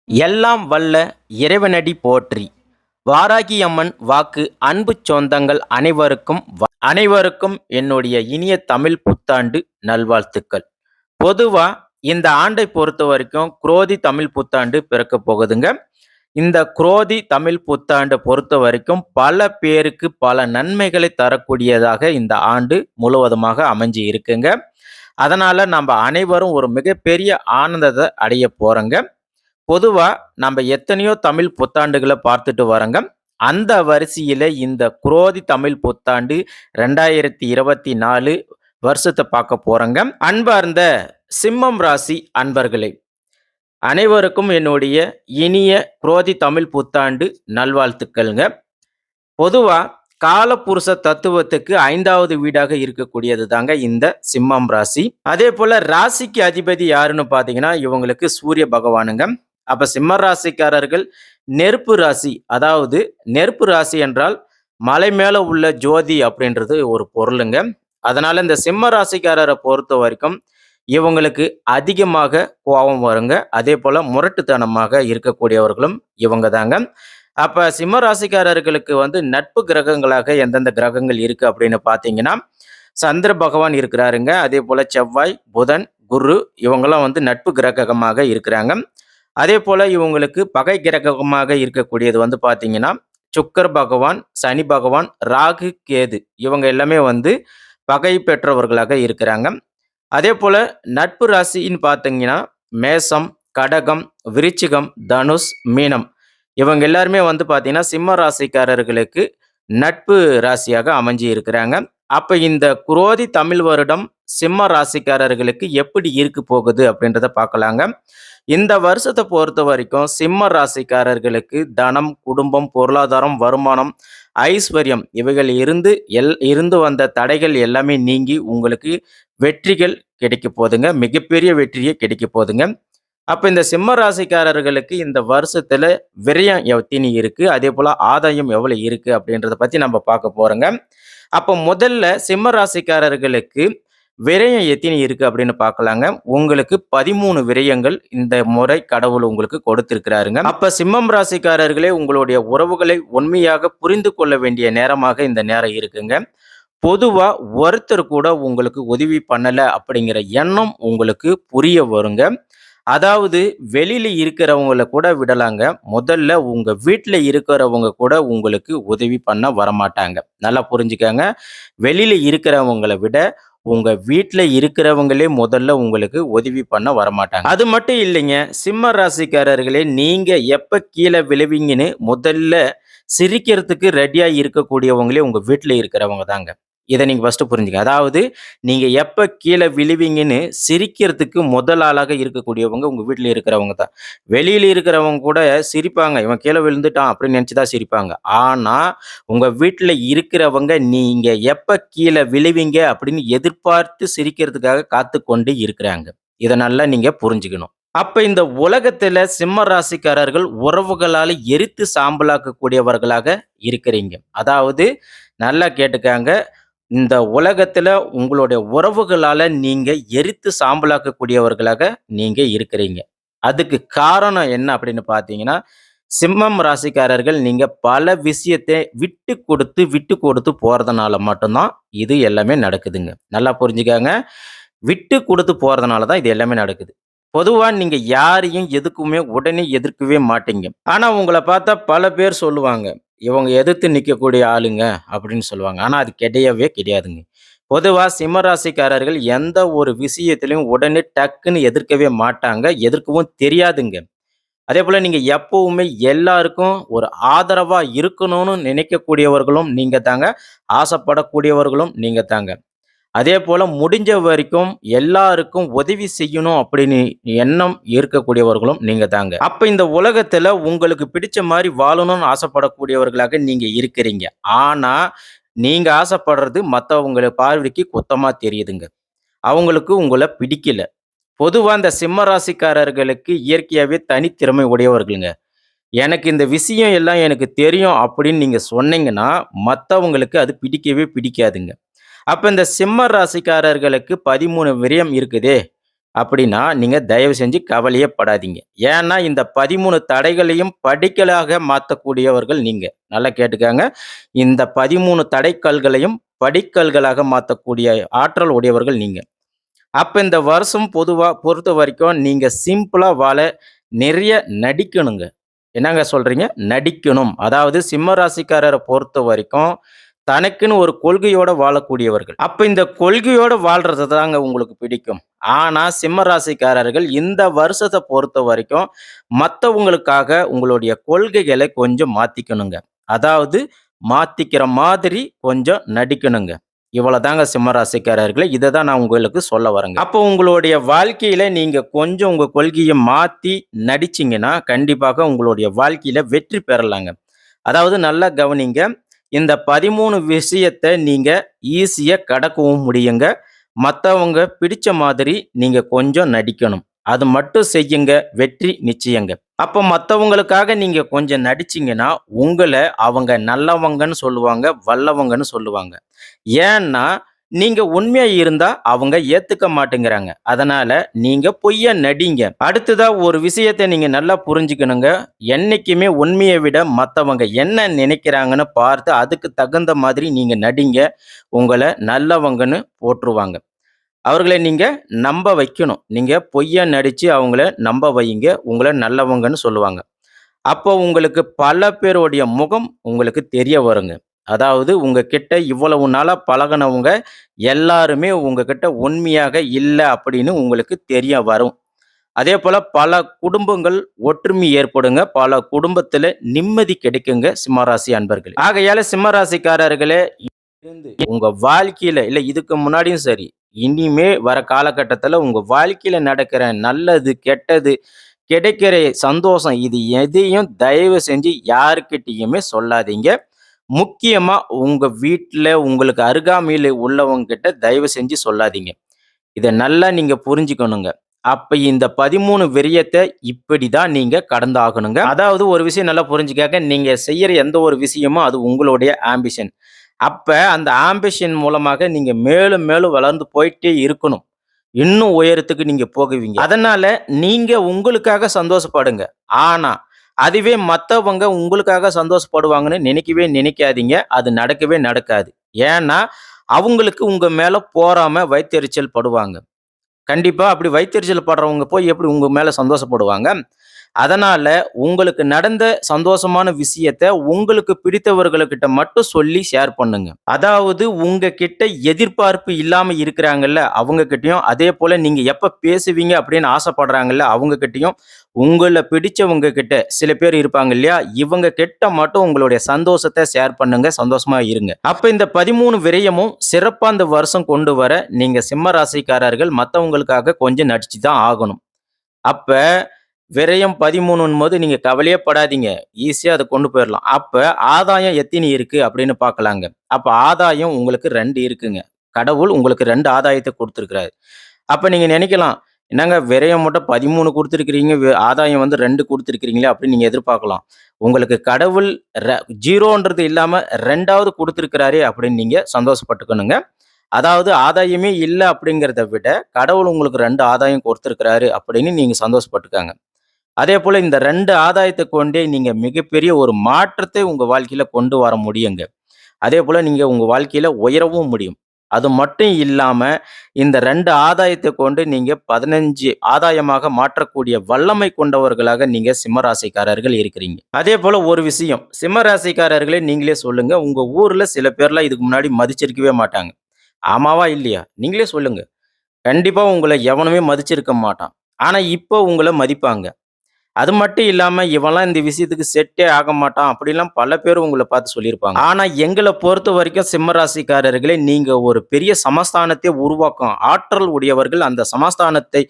எல்லாம் வல்ல இறைவனடி போற்றி. வாராகி அம்மன் வாக்கு. அன்பு சொந்தங்கள் அனைவருக்கும் என்னுடைய இனிய தமிழ் புத்தாண்டு நல்வாழ்த்துக்கள். பொதுவா இந்த ஆண்டை பொறுத்த வரைக்கும் குரோதி தமிழ் புத்தாண்டு பிறக்க போகுதுங்க. இந்த குரோதி தமிழ் புத்தாண்டை பொறுத்த வரைக்கும் பல பேருக்கு பல நன்மைகளை தரக்கூடியதாக இந்த ஆண்டு முழுவதுமாக அமைஞ்சு இருக்குங்க. அதனால நம்ம அனைவரும் ஒரு மிகப்பெரிய ஆனந்தத்தை அடைய போறோங்க. பொதுவா நம்ம எத்தனையோ தமிழ் புத்தாண்டுகளை பார்த்துட்டு வரோங்க. அந்த வரிசையில இந்த குரோதி தமிழ் புத்தாண்டு 2024 வருஷத்தை பார்க்க போறோங்க. அன்பார்ந்த சிம்மம் ராசி அன்பர்களே, அனைவருக்கும் என்னுடைய இனிய குரோதி தமிழ் புத்தாண்டு நல்வாழ்த்துக்கள்ங்க. பொதுவா காலபுருஷ தத்துவத்துக்கு 5வது வீடாக இருக்கக்கூடியது தாங்க இந்த சிம்மம் ராசி. அதே போல ராசிக்கு அதிபதி யாருன்னு பாத்தீங்கன்னா இவங்களுக்கு சூரிய பகவானுங்க. அப்ப சிம்ம ராசிக்காரர்கள் நெருப்பு ராசி. அதாவது நெருப்பு ராசி என்றால் மலை மேல உள்ள ஜோதி அப்படின்றது ஒரு பொருளுங்க. அதனால இந்த சிம்ம ராசிக்காரரை பொறுத்த வரைக்கும் இவங்களுக்கு அதிகமாக கோபம் வருங்க. அதே போல முரட்டுத்தனமாக இருக்கக்கூடியவர்களும் இவங்க தாங்க. அப்ப சிம்ம ராசிக்காரர்களுக்கு நட்பு கிரகங்களாக எந்தெந்த கிரகங்கள் இருக்கு அப்படின்னு பாத்தீங்கன்னா சந்திர பகவான் இருக்கிறாருங்க. அதே போல செவ்வாய், புதன், குரு இவங்கெல்லாம் நட்பு கிரகமாக இருக்கிறாங்க. அதே போல இவங்களுக்கு பகை கிரகமாக இருக்கக்கூடியது பாத்தீங்கன்னா சுக்கர் பகவான், சனி பகவான், ராகு, கேது இவங்க எல்லாமே பகை பெற்றவர்களாக இருக்கிறாங்க. அதே போல நட்பு ராசின்னு பார்த்தீங்கன்னா மேசம், கடகம், விருச்சிகம், தனுஷ், மீனம் இவங்க எல்லாருமே பார்த்தீங்கன்னா சிம்ம ராசிக்காரர்களுக்கு நட்பு ராசியாக அமைஞ்சு இருக்கிறாங்க. அப்ப இந்த குரோதி தமிழ் வருடம் சிம்ம ராசிக்காரர்களுக்கு எப்படி இருக்கு போகுது அப்படின்றத பார்க்கலாங்க. இந்த வருஷத்தை பொறுத்த வரைக்கும் சிம்ம ராசிக்காரர்களுக்கு தனம், குடும்பம், பொருளாதாரம், வருமானம், ஐஸ்வர்யம் இவைகள் இருந்து வந்த தடைகள் எல்லாமே நீங்கி உங்களுக்கு வெற்றிகள் கிடைக்க போதுங்க. மிகப்பெரிய வெற்றியே கிடைக்க போதுங்க. அப்ப இந்த சிம்ம ராசிக்காரர்களுக்கு இந்த வருஷத்துல விரயம் எத்தனை இருக்கு, அதே போல ஆதாயம் எவ்வளவு இருக்கு அப்படின்றத பத்தி நம்ம பார்க்க போறோங்க. அப்ப முதல்ல சிம்ம ராசிக்காரர்களுக்கு விரயம் எத்தனை இருக்கு அப்படின்னு பார்க்கலாங்க. உங்களுக்கு 13 விரயங்கள் இந்த முறை கடவுள் உங்களுக்கு கொடுத்திருக்கிறாருங்க. அப்ப சிம்மம் ராசிக்காரர்களே, உங்களுடைய உறவுகளை உண்மையாக புரிந்து கொள்ள வேண்டிய நேரமாக இந்த நேரம் இருக்குங்க. பொதுவா ஒருத்தர் கூட உங்களுக்கு உதவி பண்ணல அப்படிங்கிற எண்ணம் உங்களுக்கு புரிய வருங்க. அதாவது வெளியில இருக்கிறவங்கள கூட விடலாங்க. முதல்ல உங்க வீட்டுல இருக்கிறவங்க கூட உங்களுக்கு உதவி பண்ண வரமாட்டாங்க. நல்லா புரிஞ்சுக்கங்க. வெளியில இருக்கிறவங்கள விட உங்க வீட்டுல இருக்கிறவங்களே முதல்ல உங்களுக்கு உதவி பண்ண வரமாட்டாங்க. அது மட்டும் இல்லைங்க, சிம்ம ராசிக்காரர்களே, நீங்க எப்ப கீழே விழுவீங்கன்னு முதல்ல சிரிக்கிறதுக்கு ரெடியா இருக்கக்கூடியவங்களே உங்க வீட்டுல இருக்கிறவங்க தாங்க. இதை நீங்க ஃபர்ஸ்ட் புரிஞ்சுங்க. அதாவது நீங்க எப்ப கீழே விழுவீங்கன்னு சிரிக்கிறதுக்கு முதல் ஆளாக இருக்கக்கூடியவங்க உங்க வீட்டுல இருக்கிறவங்க தான். வெளியில இருக்கிறவங்க கூட சிரிப்பாங்க, இவன் கீழே விழுந்துட்டான் அப்படின்னு நினைச்சுதான் சிரிப்பாங்க. ஆனா உங்க வீட்டுல இருக்கிறவங்க நீங்க எப்ப கீழே விழுவீங்க அப்படின்னு எதிர்பார்த்து சிரிக்கிறதுக்காக காத்து கொண்டு இருக்கிறாங்க. இதை நல்லா நீங்க புரிஞ்சுக்கணும். அப்ப இந்த உலகத்துல சிம்ம ராசிக்காரர்கள் உறவுகளால எரித்து சாம்பலாக்கக்கூடியவர்களாக இருக்கிறீங்க. அதாவது நல்லா கேட்டுக்காங்க. இந்த உலகத்துல உங்களுடைய உறவுகளால நீங்க எரித்து சாம்பலாக்கக்கூடியவர்களாக நீங்க இருக்கிறீங்க. அதுக்கு காரணம் என்ன அப்படின்னு பாத்தீங்கன்னா சிம்மம் ராசிக்காரர்கள் நீங்க பல விஷயத்தை விட்டு கொடுத்து போறதுனால மட்டும்தான் இது எல்லாமே நடக்குதுங்க. நல்லா புரிஞ்சுக்காங்க. விட்டு கொடுத்து போறதுனால தான் இது எல்லாமே நடக்குது. பொதுவா நீங்க யாரையும் எதுக்குமே உடனே எதிர்க்கவே மாட்டீங்க. ஆனா உங்களை பார்த்தா பல பேர் சொல்லுவாங்க, இவங்க எதிர்த்து நிற்கக்கூடிய ஆளுங்க அப்படின்னு சொல்லுவாங்க. ஆனா அது கிடையவே கிடையாதுங்க. பொதுவா சிம்மராசிக்காரர்கள் எந்த ஒரு விஷயத்திலையும் உடனே டக்குன்னு எதிர்க்கவே மாட்டாங்க. எதிர்க்கவும் தெரியாதுங்க. அதே போல நீங்க எப்பவுமே எல்லாருக்கும் ஒரு ஆதரவா இருக்கணும்னு நினைக்கக்கூடியவர்களும் நீங்க தாங்க. ஆசைப்படக்கூடியவர்களும் நீங்க தாங்க. அதே போல முடிஞ்ச வரைக்கும் எல்லாருக்கும் உதவி செய்யணும் அப்படின்னு எண்ணம் இருக்கக்கூடியவர்களும் நீங்க தாங்க. அப்ப இந்த உலகத்துல உங்களுக்கு பிடிச்ச மாதிரி வாழணும்னு ஆசைப்படக்கூடியவர்களாக நீங்க இருக்கிறீங்க. ஆனா நீங்க ஆசைப்படுறது மத்தவங்கள பார்வைக்கு குத்தமா தெரியுதுங்க. அவங்களுக்கு உங்களை பிடிக்கல. பொதுவா இந்த சிம்ம ராசிக்காரர்களுக்கு இயற்கையாவே தனித்திறமை உடையவர்களுங்க. எனக்கு இந்த விஷயம் எல்லாம் எனக்கு தெரியும் அப்படின்னு நீங்க சொன்னீங்கன்னா மத்தவங்களுக்கு அது பிடிக்கவே பிடிக்காதுங்க. அப்ப இந்த சிம்ம ராசிக்காரர்களுக்கு 13 விரயம் இருக்குதே, அப்படின்னா, நீங்க தயவு செஞ்சு கவலையே படாதீங்க. ஏன்னா, இந்த 13 தடைகளையும் படிக்கலாக மாத்தக்கூடியவர்கள் நீங்க. நல்லா கேட்டுக்கங்க. இந்த 13 தடைக்கல்களையும் படிக்கல்களாக மாத்தக்கூடிய ஆற்றல் உடையவர்கள் நீங்க. அப்ப இந்த வருஷம் பொதுவா பொறுத்தவரைக்கும் நீங்க சிம்பிளா வாழ நெறைய நடிக்கணுங்க. என்னங்க சொல்றீங்க? நடிக்கணும். அதாவது சிம்ம ராசிக்காரர பொறுத்தவரைக்கும், தனக்குன்னு ஒரு கொள்கையோட வாழக்கூடியவர்கள். அப்ப இந்த கொள்கையோட வாழ்றது தாங்க உங்களுக்கு பிடிக்கும். ஆனா, சிம்ம ராசிக்காரர்கள் இந்த வருஷத்த பொறுத்தவரைக்கும், மத்தவங்களுக்காக உங்களுடைய கொள்கைகள கொஞ்சம் மாத்திக்கணுங்க. அதாவது மாத்திக்கிற மாதிரி கொஞ்சம் நடிக்கணுங்க. இவ்வளதாங்க சிம்ம ராசிக்காரர்களே. இத தான் நான் உங்களுக்கு சொல்ல வரேங்க. அப்போ உங்களுடைய வாழ்க்கையில நீங்க கொஞ்சம் உங்க கொள்கைய மாத்தி நடிச்சீங்கன்னா, கண்டிப்பாக உங்களுடைய வாழ்க்கையில வெற்றி பெறலாங்க. அதாவது நல்லா கவனிங்க. இந்த 13 விஷயத்த நீங்க ஈஸியா கடக்கவும் முடியுங்க. மத்தவங்க பிடிச்ச மாதிரி நீங்க கொஞ்சம் நடிக்கணும். அது மட்டும் செய்யுங்க. வெற்றி நிச்சயங்க. அப்ப மத்தவங்களுக்காக நீங்க கொஞ்சம் நடிச்சீங்கன்னா, உங்கள அவங்க நல்லவங்கன்னு சொல்லுவாங்க, வல்லவங்கன்னு சொல்லுவாங்க. ஏன்னா, நீங்க உண்மையா இருந்தா அவங்க ஏத்துக்க மாட்டேங்கிறாங்க. அதனால நீங்க பொய்யா நடிங்க. அடுத்ததா ஒரு விஷயத்த நீங்க நல்லா புரிஞ்சுக்கணுங்க. என்னைக்குமே உண்மைய விட மத்தவங்க என்ன நினைக்கிறாங்கன்னு பார்த்து, அதுக்கு தகுந்த மாதிரி நீங்க நடிங்க. உங்கள நல்லவங்கன்னு போட்டுருவாங்க. அவர்கள நீங்க நம்ப வைக்கணும். நீங்க பொய்யா நடிச்சு அவங்கள நம்ப வையுங்க. உங்கள நல்லவங்கன்னு சொல்லுவாங்க. அப்போ உங்களுக்கு பல பேருடைய முகம் உங்களுக்கு தெரிய வருங்க. அதாவது உங்ககிட்ட இவ்வளவு நாளா பழகுனவங்க எல்லாருமே உங்ககிட்ட உண்மையாக இல்ல அப்படின்னு உங்களுக்கு தெரிய வரும். அதேபோல பல குடும்பங்கள் ஒற்றுமை ஏற்படுங்க. பல குடும்பத்தில நிம்மதி கிடைக்குங்க சிம்மராசி அன்பர்களே. ஆகையால சிம்மராசிக்காரர்களே உங்க வாழ்க்கையில இல்ல இதுக்கு முன்னாடியும் சரி, இனிமே வர காலகட்டத்தில உங்க வாழ்க்கையில நடக்கிற நல்லது, கெட்டது, கிடைக்கிற சந்தோஷம் இது எதையும் தயவு செஞ்சு யார்கிட்டயுமே சொல்லாதீங்க. முக்கியமா உங்க வீட்ல உங்களுக்கு அருகாமையில உள்ளவங்க கிட்ட தயவு செஞ்சு சொல்லாதீங்க. இத நல்லா நீங்க புரிஞ்சுக்கணுங்க. அப்ப இந்த 13 விரயத்த இப்படிதான் நீங்க கடந்தாகணுங்க. அதாவது ஒரு விஷயம் நல்லா புரிஞ்சுக்கங்க. நீங்க செய்யற எந்த ஒரு விஷயமும் அது உங்களுடைய ஆம்பிஷன். அப்ப அந்த ஆம்பிஷன் மூலமாக நீங்க மேலும் மேலும் வளர்ந்து போயிட்டே இருக்கணும். இன்னும் உயரத்துக்கு நீங்க போகுவீங்க. அதனால நீங்க உங்களுக்காக சந்தோஷப்படுங்க. ஆனா, அதுவே மத்தவங்க உங்களுக்காக சந்தோஷப்படுவாங்கன்னு நினைக்கவே நினைக்காதீங்க. அது நடக்கவே நடக்காது. ஏன்னா, அவங்களுக்கு உங்க மேல பொறாம, வைத்தெரிச்சல் படுவாங்க. கண்டிப்பா அப்படி வயித்தெரிச்சல் படுறவங்க போய் எப்படி உங்க மேல சந்தோஷப்படுவாங்க? அதனால உங்களுக்கு நடந்த சந்தோஷமான விஷயத்த உங்களுக்கு பிடித்தவர்களுக்கிட்ட மட்டும் சொல்லி ஷேர் பண்ணுங்க. அதாவது உங்ககிட்ட எதிர்பார்ப்பு இல்லாம இருக்கிறாங்கல்ல, அவங்க கிட்டயும், அதேபோல நீங்க எப்ப பேசுவீங்க அப்படின்னு ஆசைப்படுறாங்கல்ல, அவங்க கிட்டயும், உங்கள பிடிச்சவங்க கிட்ட சில பேர் இருப்பாங்க இல்லையா? இவங்க கிட்ட மட்டும் உங்களுடைய சந்தோஷத்த ஷேர் பண்ணுங்க. சந்தோஷமா இருங்க. அப்ப இந்த 13 விரயமும் சிறப்பா இந்த வருஷம் கொண்டு வர நீங்க சிம்ம ராசிக்காரர்கள் மத்தவங்களுக்காக கொஞ்சம் நடிச்சு தான் ஆகணும். அப்ப விரயம் 13ன்னும்போது நீங்க கவலையே படாதீங்க. ஈஸியா அத கொண்டு போயிரலாம். அப்ப ஆதாயம் எத்தினி இருக்கு அப்படின்னு பார்க்கலாங்க. அப்ப ஆதாயம் உங்களுக்கு 2 இருக்குங்க. கடவுள் உங்களுக்கு 2 ஆதாயத்த குடுத்திருக்கிறாரு. அப்ப நீங்க நெனைக்கலாம், என்னங்க விரயம் மட்டும் 13 குடுத்திருக்கிறீங்க, ஆதாயம் வந்து 2 குடுத்திருக்கிறீங்களே அப்படின்னு நீங்க எதிர்பார்க்கலாம். உங்களுக்கு கடவுள் ர 0ன்றது இல்லாம 2வது குடுத்திருக்கிறாரே அப்படின்னு நீங்க சந்தோஷப்பட்டுக்கணுங்க. அதாவது ஆதாயமே இல்ல அப்படிங்கிறத விட, கடவுள் உங்களுக்கு 2 ஆதாயம் குடுத்திருக்கிறாரு அப்படின்னு நீங்க சந்தோஷப்பட்டுக்கங்க. அதேபோல இந்த 2 ஆதாயத்த கொண்டே நீங்க மிகப்பெரிய ஒரு மாற்றத்தை உங்க வாழ்க்கையில கொண்டு வர முடியுங்க. அதேபோல நீங்க உங்க வாழ்க்கையில உயரவும் முடியும். அது மட்டும் இல்லாம, இந்த 2 ஆதாயத்த கொண்டு நீங்க 15 ஆதாயமாக மாற்றக்கூடிய வல்லமை கொண்டவர்களாக நீங்க சிம்ம ராசிக்காரர்கள் இருக்கிறீங்க. அதேபோல ஒரு விஷயம், சிம்ம ராசிக்காரர்களே நீங்களே சொல்லுங்க. உங்க ஊர்ல சில பேர்லாம் இதுக்கு முன்னாடி மதிச்சிருக்கவே மாட்டாங்க. ஆமாவா? இல்லையா? நீங்களே சொல்லுங்க. கண்டிப்பா உங்கள எவனுமே மதிச்சிருக்க மாட்டான். ஆனா, இப்போ உங்கள மதிப்பாங்க. அது மட்டும் இல்லாம, இவன்லாம் இந்த விஷயத்துக்கு செட்டே ஆக மாட்டான். அப்படிலாம் பல பேர் உங்கள பார்த்து சொல்லியிருப்பாங்க. ஆனா, எங்கள பொறுத்தவரைக்கும் சிம்ம ராசிக்காரர்களே, நீங்க ஒரு பெரிய சமஸ்தானத்தை உருவாக்கும் ஆற்றல் உடையவர்கள். அந்த சமஸ்தானத்தை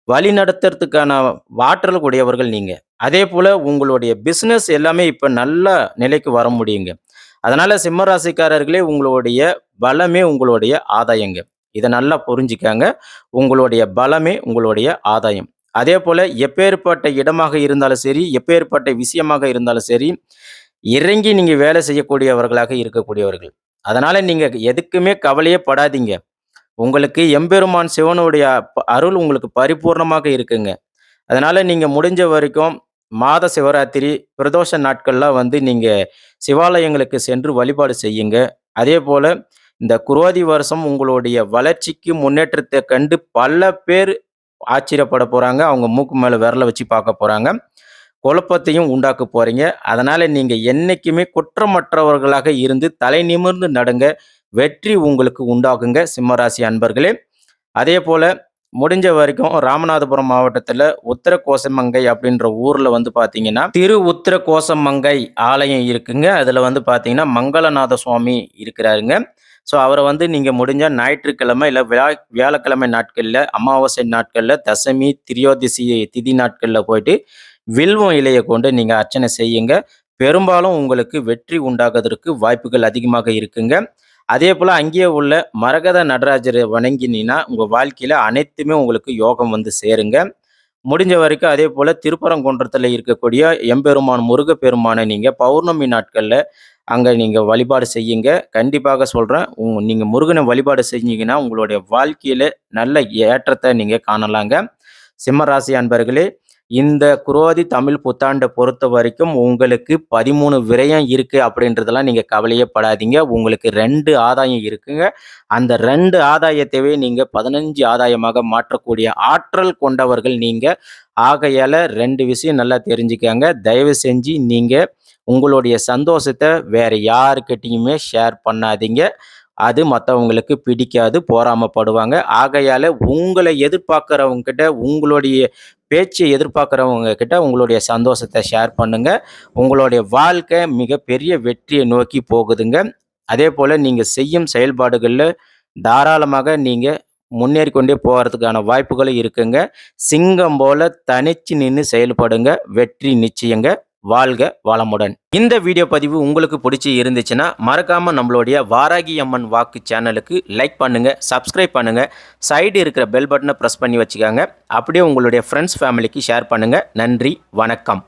வழிநடத்துறதுக்கான ஆற்றல் உடையவர்கள் நீங்க. அதேபோல உங்களுடைய பிசினஸ் எல்லாமே இப்ப நல்ல நிலைக்கு வர முடியுங்க. அதனால சிம்ம ராசிக்காரர்களே, உங்களுடைய பலமே உங்களுடைய ஆதாயங்க. இத நல்லா புரிஞ்சுக்கங்க. உங்களுடைய பலமே உங்களுடைய ஆதாயம். அதேபோல எப்பேர்ப்பட்ட இடமாக இருந்தாலும் சரி, எப்பேர்ப்பட்ட விஷயமாக இருந்தாலும் சரி, இறங்கி நீங்க வேலை செய்யக்கூடியவர்களாக இருக்கக்கூடியவர்கள். அதனால நீங்க எதுக்குமே கவலையே படாதீங்க. உங்களுக்கு எம்பெருமான் சிவனுடைய அருள் உங்களுக்கு பரிபூர்ணமாக இருக்குங்க. அதனால நீங்க முடிஞ்ச வரைக்கும் மாத சிவராத்திரி, பிரதோஷ நாட்கள்லாம் வந்து நீங்க சிவாலயங்களுக்கு சென்று வழிபாடு செய்யுங்க. அதேபோல இந்த குரோதி வருஷம் உங்களுடைய வளர்ச்சிக்கு முன்னேற்றத்த கண்டு பல பேர் ஆச்சரியப்பட போறாங்க. அவங்க மூக்கு மேல விரல வச்சு பார்க்க போறாங்க. குழப்பத்தையும் உண்டாக்க போறீங்க. அதனால நீங்க என்னைக்குமே குற்றமற்றவர்களாக இருந்து தலை நிமிர்ந்து நடங்க. வெற்றி உங்களுக்கு உண்டாகுங்க சிம்மராசி அன்பர்களே. அதேபோல முடிஞ்ச வரைக்கும் ராமநாதபுரம் மாவட்டத்துல உத்தர கோசமங்கை அப்படின்ற ஊர்ல வந்து பார்த்தீங்கன்னா, திரு உத்தர கோசமங்கை ஆலயம் இருக்குங்க. அதுல வந்து பார்த்தீங்கன்னா, மங்களநாத சுவாமி இருக்கிறாருங்க. ஸோ அவர வந்து நீங்க முடிஞ்சா ஞாயிற்றுக்கிழமை இல்ல வியாழக்கிழமை நாட்கள்ல, அமாவாசை நாட்கள்ல, தசமி, திரியோதசி திதி நாட்கள்ல போயிட்டு வில்வம் இலைய கொண்டு நீங்க அர்ச்சனை செய்யுங்க. பெரும்பாலும் உங்களுக்கு வெற்றி உண்டாகுவதற்கு வாய்ப்புகள் அதிகமாக இருக்குங்க. அதேபோல அங்கேயே உள்ள மரகத நடராஜர வணங்கினீன்னா, உங்க வாழ்க்கையில அனைத்துமே உங்களுக்கு யோகம் வந்து சேருங்க. முடிஞ்ச வரைக்கும் அதேபோல திருப்பரங்குன்றத்தில இருக்கக்கூடிய எம்பெருமான் முருகப்பெருமான நீங்க பௌர்ணமி நாட்கள்ல அங்க நீங்க வழிபாடு செய்யுங்க. கண்டிப்பாக சொல்றேன். நீங்க முருகன வழிபாடு செஞ்சீங்கன்னா, உங்களுடைய வாழ்க்கையில நல்ல ஏற்றத்த நீங்க காணலாங்க. சிம்ம ராசி அன்பர்களே, இந்த குரோதி தமிழ் புத்தாண்ட பொறுத்தவரைக்கும் உங்களுக்கு 13 விரயம் இருக்கு அப்படின்றதெல்லாம் நீங்க கவலையே படாதீங்க. உங்களுக்கு 2 ஆதாயம் இருக்குங்க. அந்த 2 ஆதாயத்தையே நீங்க 15 ஆதாயமாக மாற்றக்கூடிய ஆற்றல் கொண்டவர்கள் நீங்க. ஆகையால 2 விஷயம் நல்லா தெரிஞ்சுக்கங்க. தயவு செஞ்சு நீங்க உங்களுடைய சந்தோஷத்த வேற யாருக்கிட்டயுமே ஷேர் பண்ணாதீங்க. அது மத்தவங்களுக்கு பிடிக்காது, பொறாமப்படுவாங்க. ஆகையால உங்கள எதிர்பார்க்கிறவங்க கிட்ட, உங்களுடைய பேச்ச எதிர்பார்க்கிறவங்க கிட்ட உங்களுடைய சந்தோஷத்த ஷேர் பண்ணுங்க. உங்களுடைய வாழ்க்கை மிகப்பெரிய வெற்றியை நோக்கி போகுதுங்க. அதேபோல நீங்க செய்யும் செயல்பாடுகள்ல தாராளமாக நீங்க முன்னேறி கொண்டே போறதுக்கான வாய்ப்புகளும் இருக்குங்க. சிங்கம் போல தனிச்சு நின்னு செயல்படுங்க. வெற்றி நிச்சயங்க. வாழ்க வளமுடன். இந்த வீடியோ பதிவு உங்களுக்கு பிடிச்சி இருந்துச்சுன்னா மறக்காம நம்மளுடைய வாராகி அம்மன் வாக்கு சேனலுக்கு லைக் பண்ணுங்க, சப்ஸ்கிரைப் பண்ணுங்க, சைடு இருக்கிற பெல் பட்டனை பிரஸ் பண்ணி வச்சுக்கோங்க. அப்படியே உங்களுடைய ஃப்ரெண்ட்ஸ் ஃபேமிலிக்கு ஷேர் பண்ணுங்க. நன்றி, வணக்கம்.